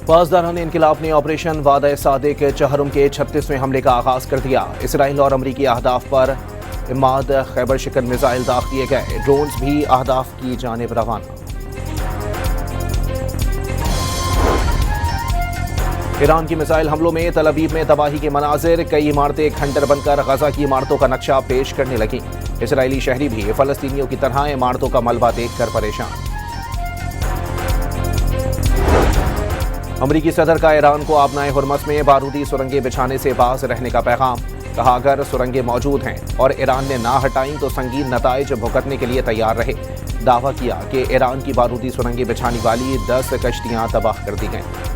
पासदारान इनकिलाब ने ऑपरेशन वादा सादिक चहरुम के 36वें हमले का आगाज कर दिया। इसराइल और अमरीकी अहदाफ पर इमाद खैबर शिकन मिसाइल दाग दिए गए। ड्रोन्स भी अहदाफ की जानिब रवाना। ईरान की मिसाइल हमलों में तल अवीव में तबाही के मनाजिर, कई इमारतें खंडर बनकर गजा की इमारतों का नक्शा पेश करने लगी। इसराइली शहरी भी फलस्तीनियों की तरह इमारतों का मलबा देखकर परेशान। अमरीकी सदर का ईरान को आबनाए हुर्मस में बारूदी सुरंगें बिछाने से बाज रहने का पैगाम। कहा, अगर सुरंगें मौजूद हैं और ईरान ने ना हटाई तो संगीन नताइज भुगतने के लिए तैयार रहे। दावा किया कि ईरान की बारूदी सुरंगें बिछाने वाली 10 कश्तियां तबाह कर दी गईं।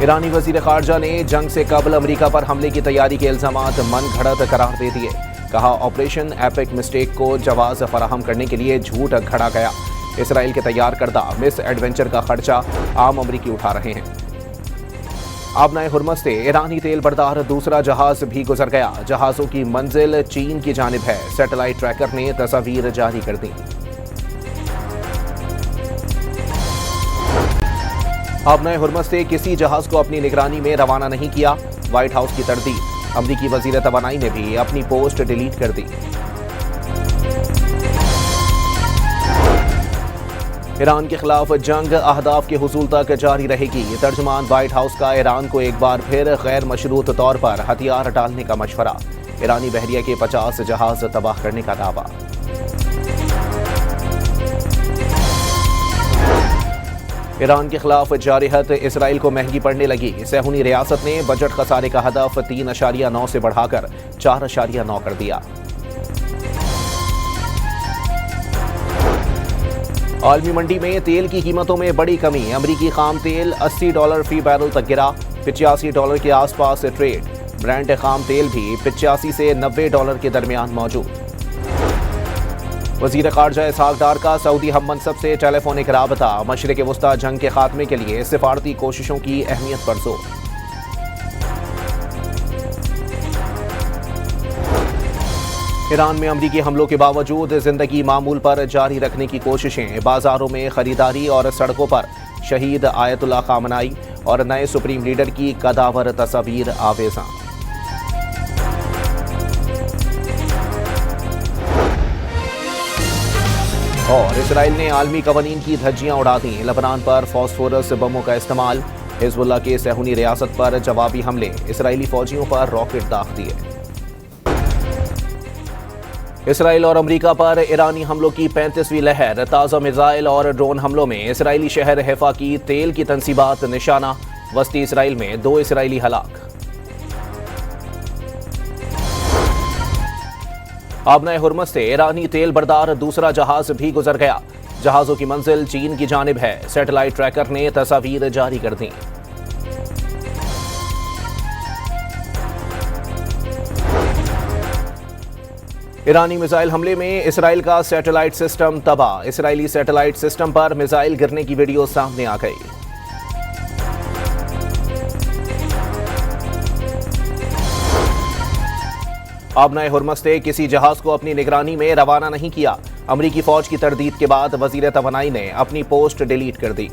ईरानी वजीर खारजा ने जंग से कबल अमरीका पर हमले की तैयारी के इल्जामात मन घड़त करार दे दिए। कहा, ऑपरेशन एपिक मिस्टेक को जवाब फराहम करने के लिए झूठ घड़ा गया। इसराइल के तैयार करदा मिस एडवेंचर का खर्चा आम अमरीकी उठा रहे हैं। आबनाए हुर्मस से ईरानी तेल बरदार दूसरा जहाज भी गुजर गया। जहाजों की मंजिल चीन की जानिब है। सैटेलाइट ट्रैकर ने तस्वीर जारी कर दी। आबनाए हुर्मस से किसी जहाज को अपनी निगरानी में रवाना नहीं किया। व्हाइट हाउस की तरदीद। अमरीकी वजीर तवानाई ने भी अपनी पोस्ट डिलीट कर दी। ईरान के खिलाफ जंग अहदाफ के हुसूल तक जारी रहेगी। तर्जुमान व्हाइट हाउस का ईरान को एक बार फिर गैर मशरूत तौर पर हथियार डालने का मशवरा। ईरानी बहरिया के 50 जहाज तबाह करने का दावा। ईरान के खिलाफ जारिहत इसराइल को महंगी पड़ने लगी। सेहूनी रियासत ने बजट खसारे का हदफ 3.9 से बढ़ाकर 4.9 कर दिया। आलमी मंडी में तेल की कीमतों में बड़ी कमी। अमरीकी खाम तेल $80 फी बैरल तक गिरा। $85 के आसपास ट्रेड। ब्रांड खाम तेल भी $85 से $90 के दरमियान मौजूद। वजीर खारजा इसहाक डार का सऊदी हम मनसब से टेलीफोनिक राबता। मशरिक वस्ता जंग के खात्मे के लिए सिफारती कोशिशों की अहमियत पर जोर। ईरान में अमरीकी हमलों के बावजूद जिंदगी मामूल पर जारी रखने की कोशिशें। बाजारों में खरीदारी और सड़कों पर शहीद आयतुल्लाह खामनाई और नए सुप्रीम लीडर की कदावर तस्वीर आवेजा। और इसराइल ने आलमी कवानीन की धज्जियां उड़ा दी। लेबनान पर फॉस्फोरस बमों का इस्तेमाल। हिजबुल्लाह के सेहूनी रियासत पर जवाबी हमले। इसराइली फौजियों पर रॉकेट दाग दिए। इसराइल और अमरीका पर ईरानी हमलों की 35वीं लहर। ताज़ा मिसाइल और ड्रोन हमलों में इसराइली शहर हैफा की तेल की तंसीबात निशाना। वस्ती इसराइल में 2 इसराइली हलाक। आबनाए हुर्मस से ईरानी तेल बरदार दूसरा जहाज भी गुजर गया। जहाजों की मंजिल चीन की जानिब है। सैटेलाइट ट्रैकर ने तस्वीर जारी कर दी। ईरानी मिसाइल हमले में इसराइल का सैटेलाइट सिस्टम तबाह। इसराइली सैटेलाइट सिस्टम पर मिसाइल गिरने की वीडियो सामने आ गई। आबनाए हुर्मस से किसी जहाज को अपनी निगरानी में रवाना नहीं किया। अमरीकी फौज की तरदीद के बाद वजीर तवानाई ने अपनी पोस्ट डिलीट कर दी।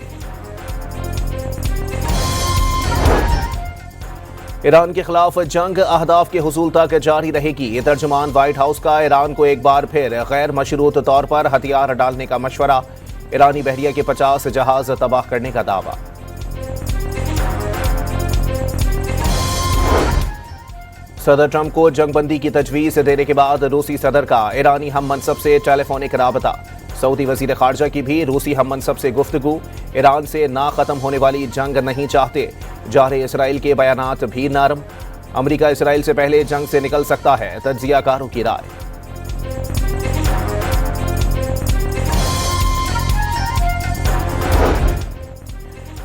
ईरान के खिलाफ जंग अहदाफ के हुसूल तक जारी रहेगी। तर्जुमान व्हाइट हाउस का ईरान को एक बार फिर गैर मशरूत तौर पर हथियार डालने का मशवरा। ईरानी बहरिया के 50 जहाज तबाह करने का दावा। सदर ट्रंप को जंगबंदी की तजवीज़ देने के बाद रूसी सदर का ईरानी हम मनसब से टेलीफोनिक राबता। सऊदी वजीर खारजा की भी रूसी हम मनसब से गुफ्तगू। ईरान से ना खत्म होने वाली जंग नहीं चाहते। जारे इसराइल के बयानात भी नरम। अमरीका इसराइल से पहले जंग से निकल सकता है, तज्जियाकारों की राय।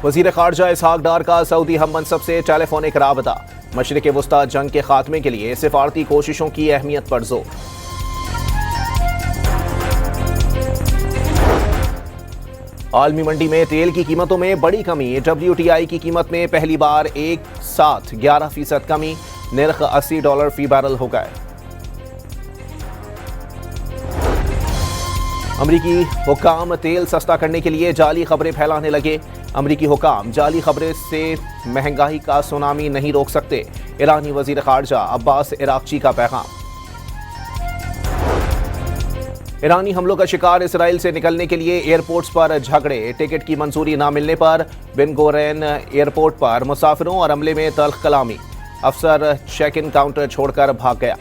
वजीर खारजा इसहाक डार का सऊदी हम मनसब से टेलीफोनिक राबता। मशरिक वस्ता जंग के खात्मे के लिए सिफारती कोशिशों की अहमियत पर जोर। आलमी मंडी में तेल की कीमतों में बड़ी कमी। WTI की कीमत में पहली बार एक साथ 11% कमी। निर्ख $80 फी बैरल हो गए। अमरीकी हुक्काम तेल सस्ता करने के लिए जाली खबरें फैलाने लगे। अमरीकी हुक्काम जाली खबरें से महंगाई का सुनामी नहीं रोक सकते। ईरानी वजीर खारजा अब्बास इराक्ची का पैगाम। ईरानी हमलों का शिकार इसराइल से निकलने के लिए एयरपोर्ट्स पर झगड़े। टिकट की मंजूरी न मिलने पर बिन गोरेन एयरपोर्ट पर मुसाफिरों और अमले में तल्ख कलामी। अफसर चेक इन काउंटर छोड़कर भाग गया।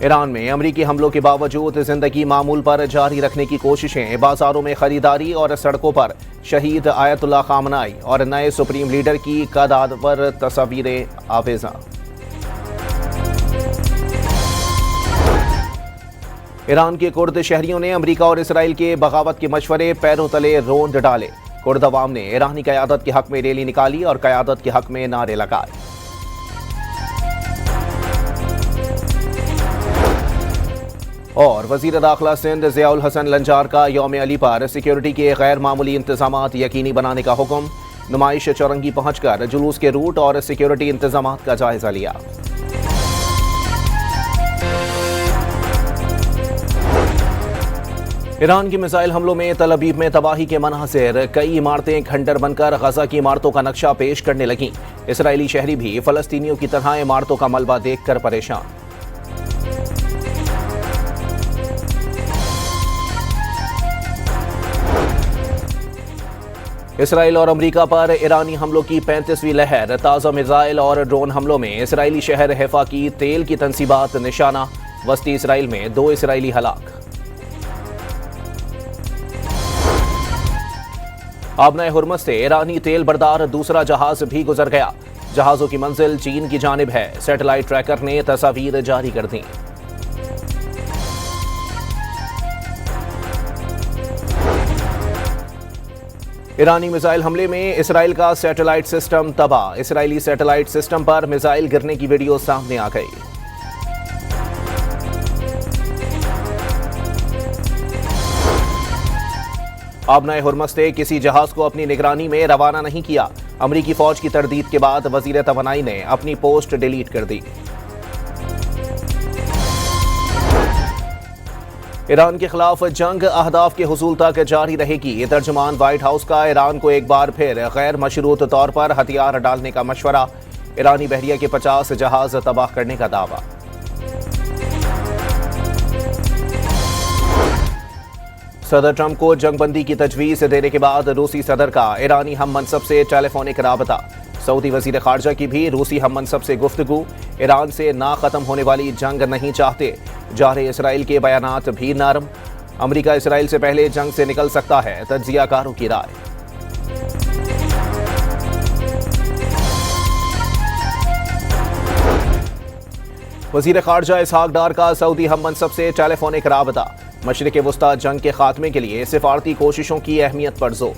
ईरान में अमरीकी हमलों के बावजूद जिंदगी मामूल पर जारी रखने की कोशिशें। बाजारों में खरीदारी और सड़कों पर शहीद आयतुल्लाह खामनाई और नए सुप्रीम लीडर की कदावर तस्वीरें आवेजा। ईरान के कुर्द शहरियों ने अमरीका और इसराइल के बगावत के मशवरे पैरों तले रोंद डाले। कुर्द अवाम ने ईरानी क़यादत के हक में रैली निकाली और क़यादत के हक में नारे लगाए। और वजीर दाखिला सिंध ज़ियाउल हसन लंजार का यौम अली पर सिक्योरिटी के गैर मामूली इंतजामात यकीनी बनाने का हुक्म। नुमाइश चौरंगी पहुंचकर जुलूस के रूट और सिक्योरिटी इंतजामात का जायजा लिया। ईरान की मिसाइल हमलों में तल अबीब में तबाही के मनाज़िर। कई इमारतें खंडर बनकर गजा की इमारतों का नक्शा पेश करने लगीं। इसराइली शहरी भी फलस्तीनियों की तरह इमारतों का मलबा देखकर परेशान। इसराइल और अमरीका पर ईरानी हमलों की 35वीं लहर। ताज़ा मिसाइल और ड्रोन हमलों में इसराइली शहर हैफा की तेल की तंसीबात निशाना। वस्ती इसराइल में 2 इसराइली हलाक। आबनाए हुर्मस से ईरानी तेल बरदार दूसरा जहाज भी गुजर गया। जहाजों की मंजिल चीन की जानिब है। सैटेलाइट ट्रैकर ने तस्वीर जारी कर दी। ईरानी मिसाइल हमले में इसराइल का सैटेलाइट सिस्टम तबाह। इसराइली सैटेलाइट सिस्टम पर मिसाइल गिरने की वीडियो सामने आ गई। आबनाए हुर्मस से किसी जहाज को अपनी निगरानी में रवाना नहीं किया। अमरीकी फौज की तरदीद के बाद वजीर तवानाई ने अपनी पोस्ट डिलीट कर दी। ईरान के खिलाफ जंग अहदाफ के हुसूल तक जारी रहेगी। तर्जुमान व्हाइट हाउस का ईरान को एक बार फिर गैर मशरूत तौर पर हथियार डालने का मशवरा। ईरानी बहरिया के 50 जहाज तबाह करने का दावा। सदर ट्रंप को जंगबंदी की तजवीज़ देने के बाद रूसी सदर का ईरानी हम मनसब से टेलीफोनिक राबता। सऊदी वजीर खारजा की भी रूसी हम मनसब से गुफ्तगू। ईरान से ना खत्म होने वाली जंग नहीं चाहते। जारे इसराइल के बयानात भी नरम। अमरीका इसराइल से पहले जंग से निकल सकता है, तज्जियाकारों की राय। वजीर खारजा इसहाक डार का सऊदी हम मनसब से टेलीफोनिक राबता। मशरिक़ वस्ता जंग के खात्मे के लिए सिफारती कोशिशों की अहमियत पर जोर।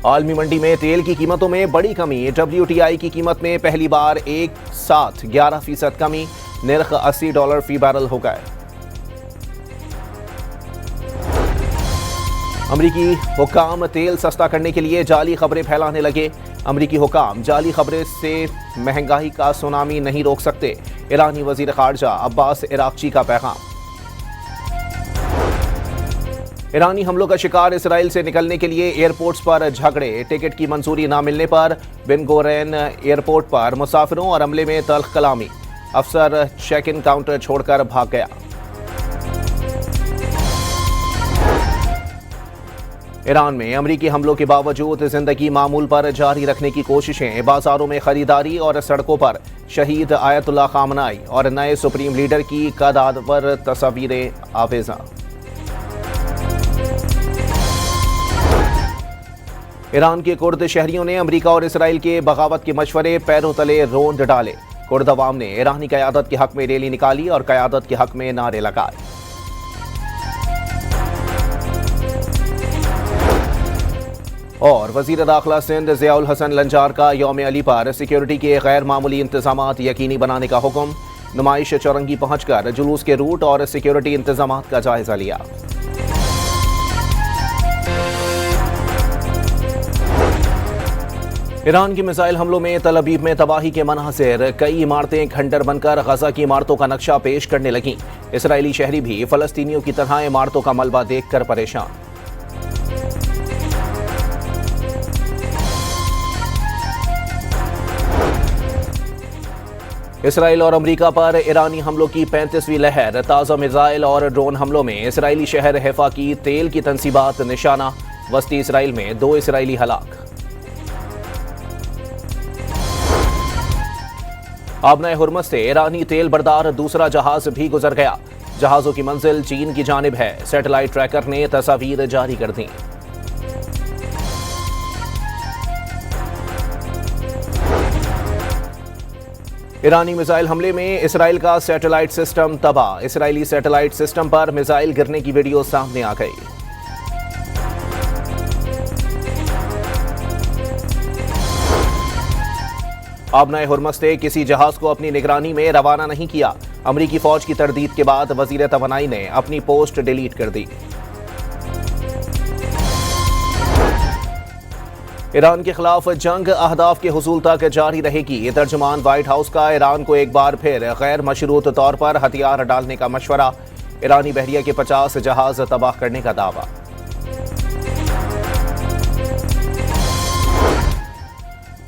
आलमी मंडी में तेल की कीमतों में बड़ी कमी। WTI की कीमत में पहली बार एक साथ 11% कमी। निर्ख $80 फी बैरल हो गए। अमरीकी हुक्काम तेल सस्ता करने के लिए जाली खबरें फैलाने लगे। अमरीकी हुक्काम जाली खबरें से महंगाई का सुनामी नहीं रोक सकते। ईरानी वजीर खारजा अब्बास इराक्ची का पैगाम। ईरानी हमलों का शिकार इसराइल से निकलने के लिए एयरपोर्ट्स पर झगड़े। टिकट की मंजूरी न मिलने पर बिन गोरेन एयरपोर्ट पर मुसाफिरों और अमले में तल्ख कलामी। अफसर चेक इन काउंटर छोड़कर भाग गया। ईरान में अमरीकी हमलों के बावजूद जिंदगी मामूल पर जारी रखने की कोशिशें। बाजारों में खरीदारी और सड़कों पर शहीद आयतुल्लाह खामनाई और नए सुप्रीम लीडर की कदावर तस्वीरें आवेजा। ईरान के कुर्द शहरियों ने अमरीका और इसराइल के बगावत के मशवरे पैरों तले रोंद डाले। कुर्द अवाम ने ईरानी क़यादत के हक में रैली निकाली और क़यादत के हक में नारे लगाए। और वजीर दाखिला सिंध ज़ियाउल हसन लंजार का यौम अली पर सिक्योरिटी के गैर मामूली इंतजामात यकीनी बनाने का हुक्म। नुमाइश चौरंगी पहुंचकर जुलूस के रूट और सिक्योरिटी इंतजामात का जायजा लिया। ईरान की मिसाइल हमलों में तल अवीव में तबाही के मनाज़िर, कई इमारतें खंडर बनकर गजा की इमारतों का नक्शा पेश करने लगीं। इसराइली शहरी भी फलस्तीनियों की तरह इमारतों का मलबा देखकर परेशान। इसराइल और अमेरिका पर ईरानी हमलों की 35वीं लहर, ताज़ा मिसाइल और ड्रोन हमलों में इसराइली शहर हैफा की तेल की तंसीबात निशाना, वस्ती इसराइल में 2 इसराइली हलाक। आबनाए हुर्मुज़ से ईरानी तेल बरदार दूसरा जहाज भी गुजर गया। जहाजों की मंजिल चीन की जानिब है। सैटेलाइट ट्रैकर ने तस्वीर जारी कर दी। ईरानी मिसाइल हमले में इसराइल का सैटेलाइट सिस्टम तबाह। इसराइली सैटेलाइट सिस्टम पर मिसाइल गिरने की वीडियो सामने आ गई। आबनाए हुर्मुज़ से किसी जहाज को अपनी निगरानी में रवाना नहीं किया। अमरीकी फौज की तरदीद के बाद वजीर तवानाई ने अपनी पोस्ट डिलीट कर दी। ईरान के खिलाफ जंग अहदाफ के हुसूल तक जारी रहेगी। तर्जुमान व्हाइट हाउस का ईरान को एक बार फिर गैर मशरूत तौर पर हथियार डालने का मशवरा। ईरानी बहरिया के 50 जहाज तबाह करने का दावा।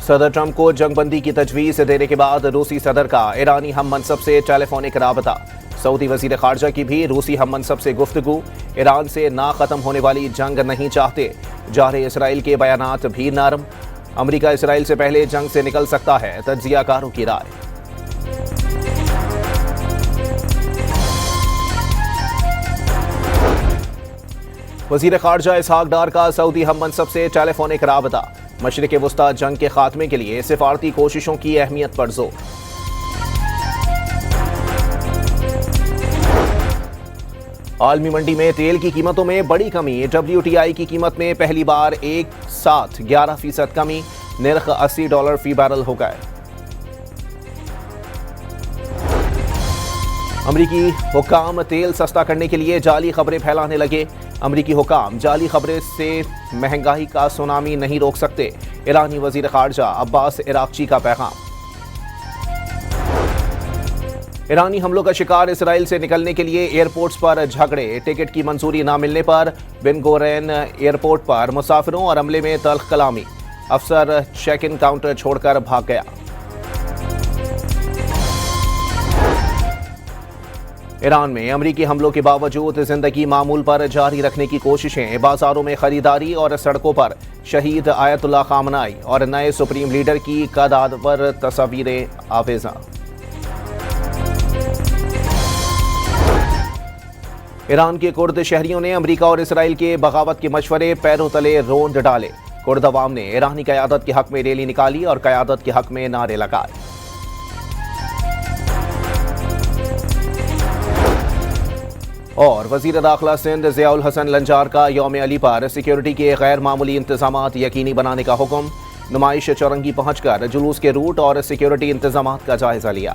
सदर ट्रंप को जंगबंदी की तजवीज़ देने के बाद रूसी सदर का ईरानी हम मनसब से टेलीफोनिक राबता। सऊदी वजीर खारजा की भी रूसी हम मनसब से गुफ्तगू। ईरान से ना ख़त्म होने वाली जंग नहीं चाहते। जारे इसराइल के बयानात भी नरम। अमेरिका इसराइल से पहले जंग से निकल सकता है, तज्जियाकारों की राय। वजीर खारजा इसहाक डार का सऊदी हम मनसब से टेलीफोनिक राबता। मशरिक़ वस्ता जंग के खात्मे के लिए सिफारती कोशिशों की अहमियत पर जोर। आलमी मंडी में तेल की कीमतों में बड़ी कमी। WTI की कीमत में पहली बार एक साथ 11% कमी। निर्ख $80 फी बैरल हो गए। अमरीकी हुक्काम तेल सस्ता करने के लिए जाली खबरें फैलाने लगे। अमरीकी हुक्काम जाली खबरें से महंगाई का सुनामी नहीं रोक सकते। ईरानी वजीर खारजा अब्बास इराक्ची का पैगाम। ईरानी हमलों का शिकार इसराइल से निकलने के लिए एयरपोर्ट्स पर झगड़े। टिकट की मंजूरी न मिलने पर बिन गोरेन एयरपोर्ट पर मुसाफिरों और अमले में तल्ख कलामी। अफसर चेक इन काउंटर छोड़कर भाग गया। ईरान में अमरीकी हमलों के बावजूद जिंदगी मामूल पर जारी रखने की कोशिशें। बाजारों में खरीदारी और सड़कों पर शहीद आयतुल्लाह खामनाई और नए सुप्रीम लीडर की कदावर तस्वीरें आवेजा। ईरान के कुर्द शहरियों ने अमेरिका और इसराइल के बगावत के मशवरे पैरों तले रोंद डाले। कुर्द अवाम ने ईरानी क़यादत के हक में रैली निकाली और क़यादत के हक में नारे लगाए। और वज़ीर दाखिला सिंध ज़ियाउल हसन लंजार का यौम अली पर सिक्योरिटी के गैर मामूली इंतजामात यकीनी बनाने का हुक्म। नुमाइश चौरंगी पहुंचकर जुलूस के रूट और सिक्योरिटी इंतजामात का जायजा लिया।